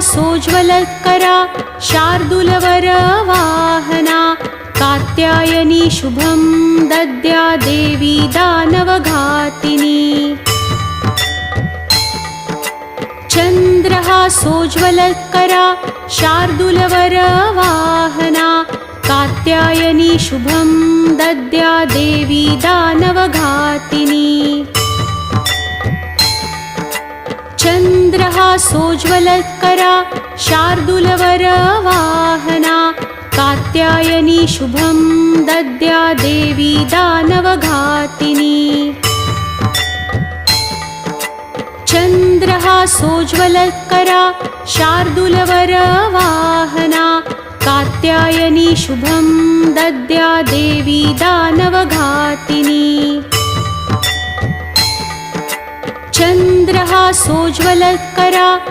सोज्ज्वलकरा शार्दूलवरवाहना कात्यायनी शुभं दद्या देवी दानवघातिनी चन्द्रः सोज्ज्वलकरा शार्दूलवरवाहना कात्यायनी शुभं दद्या देवी दानवघातिनी चन्द्रः सोज्ज्वलकरा शार्दूलवरवाहना कात्यायनी शुभं दद्या देवी दानवघातिनी चन्द्रः सोज्ज्वलकरा शार्दूलवरवाहना कात्यायनी शुभं दद्या देवी दानवघातिनी चन्द्रः सोज्ज्वलकरा